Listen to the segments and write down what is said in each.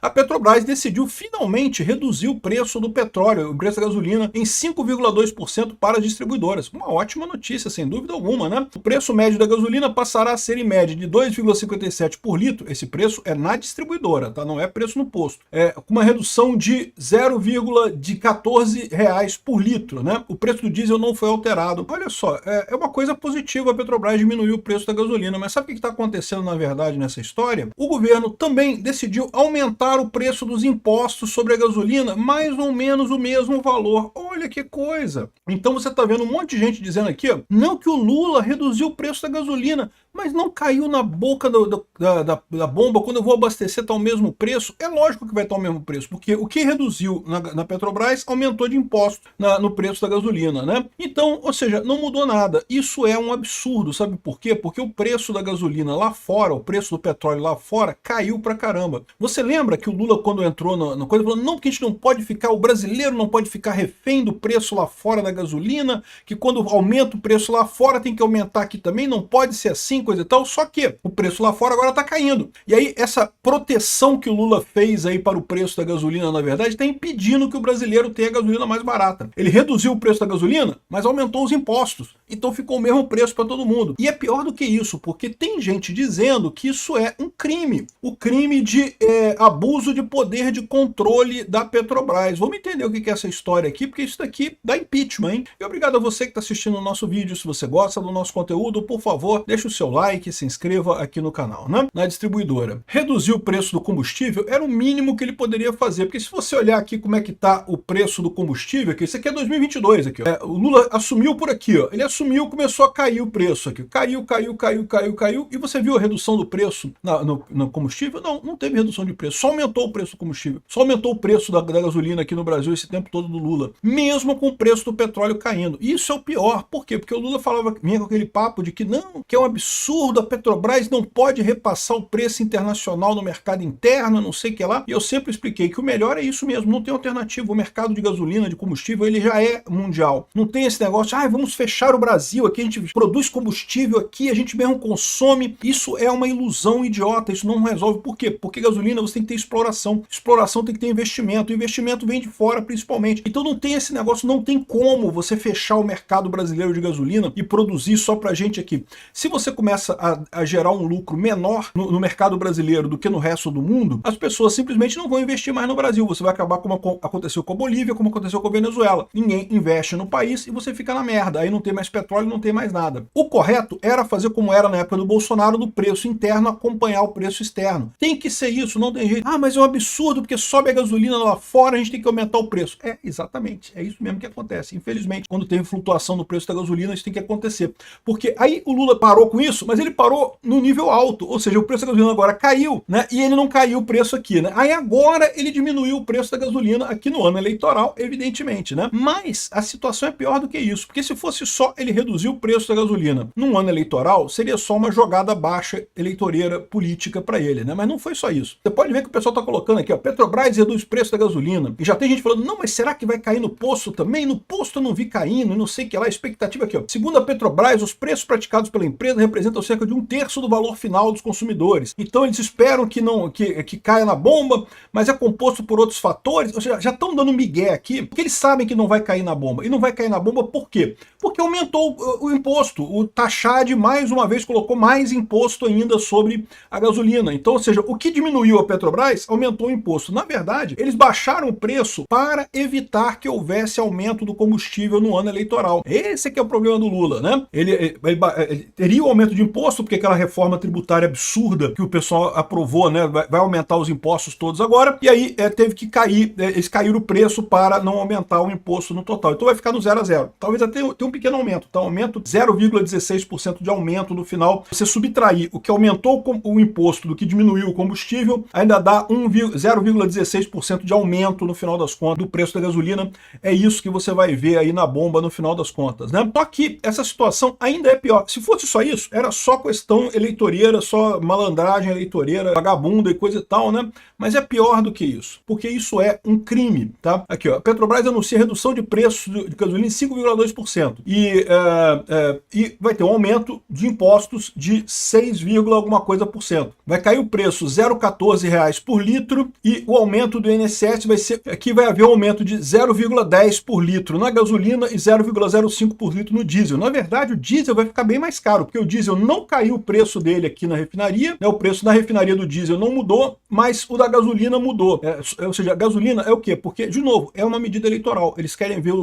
a Petrobras decidiu finalmente reduzir o preço do petróleo, o preço da gasolina, em 5,2% para as distribuidoras. Uma ótima notícia, sem dúvida alguma, né? O preço médio da gasolina passará a ser em média de 2,57 por litro. Esse preço é na distribuidora, tá? Não é preço no posto. É com uma redução de 0,14 reais por litro, né? O preço do diesel não foi alterado. Olha só, é uma coisa positiva a Petrobras diminuir o preço da gasolina, mas sabe o que está acontecendo na verdade nessa história? O governo também decidiu aumentar o preço dos impostos sobre a gasolina, mais ou menos o mesmo valor. Olha que coisa! Então você está vendo um monte de gente dizendo aqui, ó, não que o Lula reduziu o preço da gasolina, mas não caiu na boca da bomba, quando eu vou abastecer está o mesmo preço. É lógico que vai estar o mesmo preço, porque o que reduziu na Petrobras aumentou de imposto no preço da gasolina, né? Então, ou seja, não mudou nada. Isso é um absurdo, sabe por quê? Porque o preço da gasolina lá fora, o preço do petróleo lá fora, caiu pra caramba. Você lembra que o Lula, quando entrou na coisa, falou, não, porque a gente não pode ficar, o brasileiro não pode ficar refém do preço lá fora da gasolina, que quando aumenta o preço lá fora tem que aumentar aqui também, não pode ser assim, coisa e tal, só que o preço lá fora agora tá caindo. E aí, essa proteção que o Lula fez aí para o preço da gasolina, na verdade, está impedindo que o brasileiro tenha a gasolina mais barata. Ele reduziu o preço da gasolina, mas aumentou os impostos. Então ficou o mesmo preço para todo mundo. E é pior do que isso, porque tem gente dizendo que isso é um crime. O crime de abuso de poder de controle da Petrobras. Vamos entender o que é essa história aqui, porque isso daqui dá impeachment, hein? E obrigado a você que está assistindo o nosso vídeo. Se você gosta do nosso conteúdo, por favor, deixa o seu like, se inscreva aqui no canal, né? Na distribuidora. Reduzir o preço do combustível era o mínimo que ele poderia fazer, porque se você olhar aqui como é que está o preço do combustível, aqui, isso aqui é 2022, aqui, ó. O Lula assumiu por aqui, ó. Ele assumiu, começou a cair o preço aqui. Caiu, e você viu a redução do preço no combustível? Não teve redução de preço, só aumentou o preço do combustível, só aumentou o preço da gasolina aqui no Brasil esse tempo todo do Lula, mesmo com o preço do petróleo caindo. E isso é o pior, por quê? Porque o Lula vinha com aquele papo de que não, que é um absurdo, a Petrobras não pode repassar o preço internacional no mercado interno, não sei o que lá, e eu sempre expliquei que o melhor é isso mesmo, não tem alternativa, o mercado de gasolina, de combustível, ele já é mundial, não tem esse negócio, vamos fechar o Brasil, aqui a gente produz combustível aqui, a gente mesmo consome, isso é uma ilusão idiota, isso não resolve. Por quê? Porque gasolina você tem que ter exploração tem que ter investimento, o investimento vem de fora principalmente, então não tem esse negócio, não tem como você fechar o mercado brasileiro de gasolina e produzir só pra gente aqui. Se você começa a gerar um lucro menor no mercado brasileiro do que no resto do mundo, as pessoas simplesmente não vão investir mais no Brasil, você vai acabar como aconteceu com a Bolívia, como aconteceu com a Venezuela, ninguém investe no país e você fica na merda, aí não tem mais petróleo, não tem mais nada. O correto era fazer como era na época do Bolsonaro, do preço interno acompanhar o preço externo. Tem que ser isso, não tem jeito. Mas é um absurdo porque sobe a gasolina lá fora, a gente tem que aumentar o preço. Exatamente, é isso mesmo que acontece. Infelizmente, quando tem flutuação no preço da gasolina, isso tem que acontecer. Porque aí o Lula parou com isso, mas ele parou no nível alto, ou seja, o preço da gasolina agora caiu, né? E ele não caiu o preço aqui, né? Aí agora ele diminuiu o preço da gasolina aqui no ano eleitoral, evidentemente, né? Mas a situação é pior do que isso, porque se fosse só ele reduzir o preço da gasolina num ano eleitoral, seria só uma jogada baixa eleitoreira política para ele, né? Mas não foi só isso. Você pode ver que o pessoal tá colocando aqui, ó, Petrobras reduz o preço da gasolina, e já tem gente falando, não, mas será que vai cair no posto também? No posto eu não vi caindo, e não sei o que lá, a expectativa aqui, ó. Segundo a Petrobras, os preços praticados pela empresa representam cerca de 1/3 do valor final dos consumidores. Então eles esperam que caia na bomba, mas é composto por outros fatores, ou seja, já estão dando migué aqui, porque eles sabem que não vai cair na bomba. E não vai cair na bomba por quê? Porque aumentou o imposto. O Taxade, mais uma vez, colocou mais imposto ainda sobre a gasolina. Então, ou seja, o que diminuiu a Petrobras, aumentou o imposto. Na verdade, eles baixaram o preço para evitar que houvesse aumento do combustível no ano eleitoral. Esse é que é o problema do Lula, né? Ele teria o aumento de imposto, porque aquela reforma tributária absurda que o pessoal aprovou, né? Vai aumentar os impostos todos agora, e aí teve que cair, eles caíram o preço para não aumentar o imposto no total. Então vai ficar no 0 a 0. Talvez até tenha um pequeno aumento, tá? Aumento 0,16% de aumento no final. Você subtrair o que aumentou o imposto do que diminuiu o combustível, ainda dá 0,16% de aumento no final das contas do preço da gasolina. É isso que você vai ver aí na bomba no final das contas, né? Só que essa situação ainda é pior. Se fosse só isso, era só questão eleitoreira, só malandragem eleitoreira, vagabunda e coisa e tal, né? Mas é pior do que isso, porque isso é um crime, tá? Aqui, ó, a Petrobras anuncia redução de preço de gasolina em 5,2% e vai ter um aumento de impostos de 6, alguma coisa por cento. Vai cair o preço R$0,14 por litro e o aumento do INSS vai ser, aqui vai haver um aumento de 0,10 por litro na gasolina e 0,05 por litro no diesel. Na verdade, o diesel vai ficar bem mais caro, porque o diesel não caiu o preço dele aqui na refinaria, né? O preço na refinaria do diesel não mudou, mas o da gasolina mudou. Ou seja, a gasolina é o quê? Porque, de novo, é uma medida eleitoral. Eles querem ver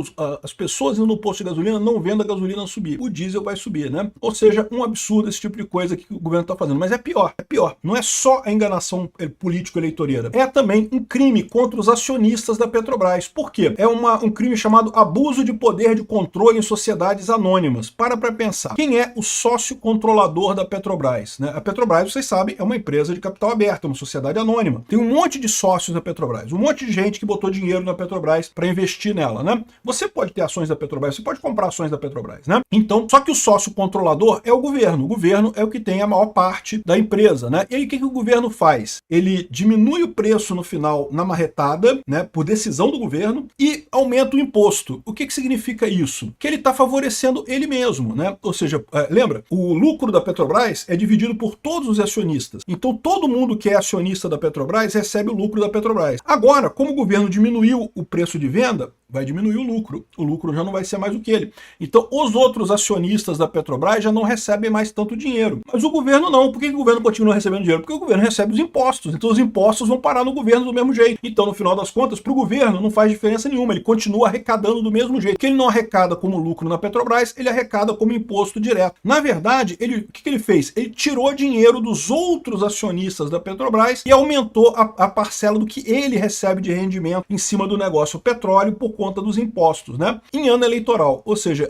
as pessoas indo no posto de gasolina não vendo a gasolina subir. O diesel vai subir, né? Ou seja, um absurdo esse tipo de coisa que o governo está fazendo. Mas é pior, é pior. Não é só a enganação político-eleitoreira. É também um crime contra os acionistas da Petrobras. Por quê? É um crime chamado abuso de poder de controle em sociedades anônimas. Para pensar. Quem é o sócio controlador da Petrobras, né? A Petrobras, vocês sabem, é uma empresa de capital aberto, uma sociedade anônima. Tem um monte de sócios da Petrobras, um monte de gente que botou dinheiro na Petrobras para investir nela, né? Você pode ter ações da Petrobras, você pode comprar ações da Petrobras, né? Então, só que o sócio controlador é o governo. O governo é o que tem a maior parte da empresa, né? E aí o que o governo faz? Ele diminui o preço no final na marretada, né? Por decisão do governo e aumenta o imposto. O que significa isso? Que ele está favorecendo ele mesmo, né? Ou seja, lembra, o lucro da Petrobras é dividido por todos os acionistas. Então todo mundo que é acionista da Petrobras recebe o lucro da Petrobras. Agora, como o governo diminuiu o preço de venda, vai diminuir o lucro. O lucro já não vai ser mais o que ele. Então os outros acionistas da Petrobras já não recebem mais tanto dinheiro. Mas o governo não. Por que o governo continua recebendo dinheiro? Porque o governo recebe os impostos. Então os impostos vão parar no governo do mesmo jeito. Então, no final das contas, para o governo não faz diferença nenhuma. Ele continua arrecadando do mesmo jeito. Que ele não arrecada como lucro na Petrobras, ele arrecada como imposto direto. Na verdade, o que ele fez? Ele tirou dinheiro dos outros acionistas da Petrobras e aumentou a parcela do que ele recebe de rendimento em cima do negócio petróleo por conta dos impostos, né? Em ano eleitoral, ou seja,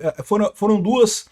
foram dois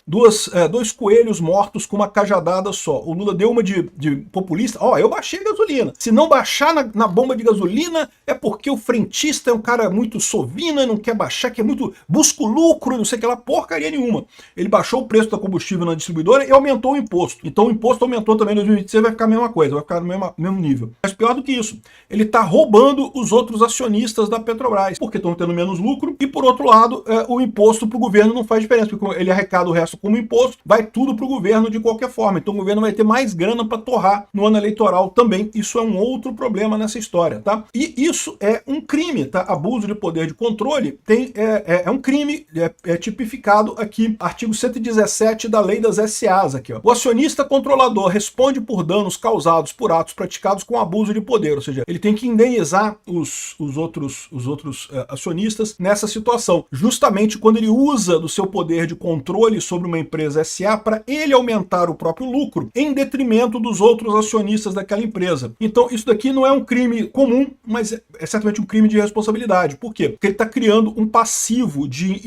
coelhos mortos com uma cajadada só. O Lula deu uma de populista. Eu baixei a gasolina. Se não baixar na bomba de gasolina é porque o frentista é um cara muito sovina e não quer baixar, que é muito busca o lucro, não sei o que lá, porcaria nenhuma. Ele baixou o preço da combustível na distribuidora e aumentou o imposto. Então o imposto aumentou também em 2026, vai ficar a mesma coisa, vai ficar no mesmo nível. Mas pior do que isso, ele está roubando os outros acionistas da Petrobras, porque estão tendo menos lucro, e por outro lado, o imposto para o governo não faz diferença, porque ele arrecada o resto como imposto, vai tudo para o governo de qualquer forma. Então o governo vai ter mais grana para torrar no ano eleitoral também. Isso é um outro problema nessa história, tá? E isso é um crime, tá? Abuso de poder de controle é um crime, é tipificado aqui, artigo 117 da lei das SAs aqui, ó. O acionista controlador responde por danos causados por atos praticados com abuso de poder, ou seja, ele tem que indenizar os outros acionistas nessa situação, justamente quando ele usa do seu poder de controle sobre uma empresa SA para ele aumentar o próprio lucro em detrimento dos outros acionistas daquela empresa. Então isso daqui não é um crime comum, mas é certamente um crime de responsabilidade. Por quê? Porque ele está criando um passivo de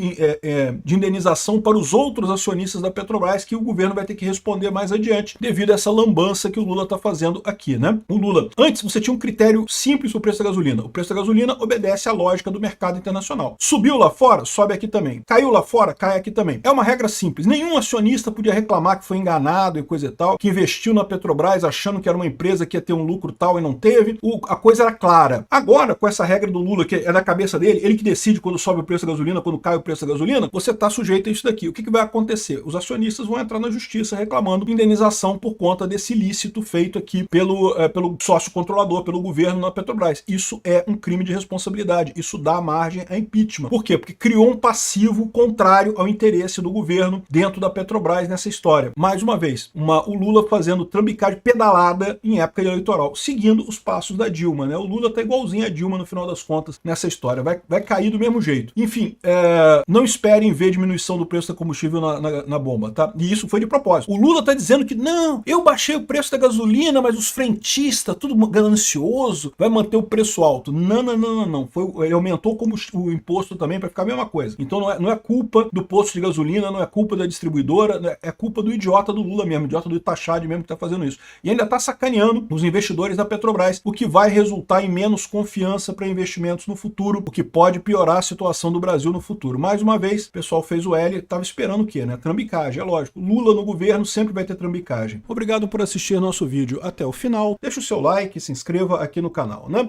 indenização para os outros acionistas da Petrobras que o governo vai ter que responder mais adiante devido a essa lambança que o Lula está fazendo aqui, né? O Lula, antes você tinha um critério simples para o preço da gasolina. O preço da gasolina obedece à lógica do mercado internacional. Subiu lá fora, sobe aqui também. Caiu lá fora, cai aqui também. É uma regra simples. Nenhum acionista podia reclamar que foi enganado e coisa e tal, que investiu na Petrobras achando que era uma empresa que ia ter um lucro tal e não teve. A coisa era clara. Agora, com essa regra do Lula, que é da cabeça dele, ele que decide quando sobe o preço da gasolina, quando cai o preço da gasolina, você está sujeito a isso daqui. O que vai acontecer? Os acionistas vão entrar na justiça reclamando indenização por conta desse ilícito feito aqui pelo sócio controlador, pelo governo na Petrobras. Isso é um crime de responsabilidade. Isso dá margem a impeachment. Por quê? Porque criou um passivo contrário ao interesse do governo dentro da Petrobras nessa história. Mais uma vez, o Lula fazendo trambicagem pedalada em época eleitoral, seguindo os passos da Dilma, né? O Lula tá igualzinho a Dilma no final das contas nessa história. Vai cair do mesmo jeito. Enfim, não esperem ver diminuição do preço da combustível na bomba, tá? E isso foi de propósito. O Lula tá dizendo que não, eu baixei o preço da gasolina, mas os frentistas, tudo ganancioso, vai manter o preço alto. Não. Ele aumentou o imposto também para ficar a mesma coisa. Então não é culpa do posto de gasolina, não é culpa da distribuidora, é culpa do idiota do Lula mesmo, idiota do Itachad mesmo que está fazendo isso. E ainda está sacaneando os investidores da Petrobras, o que vai resultar em menos confiança para investimentos no futuro, o que pode piorar a situação do Brasil no futuro. Mais uma vez, o pessoal fez o L, estava esperando o quê, né? Trambicagem, é lógico. Lula no governo sempre vai ter trambicagem. Obrigado por assistir nosso vídeo até o final. Deixa o seu like, se inscreva aqui no canal, né?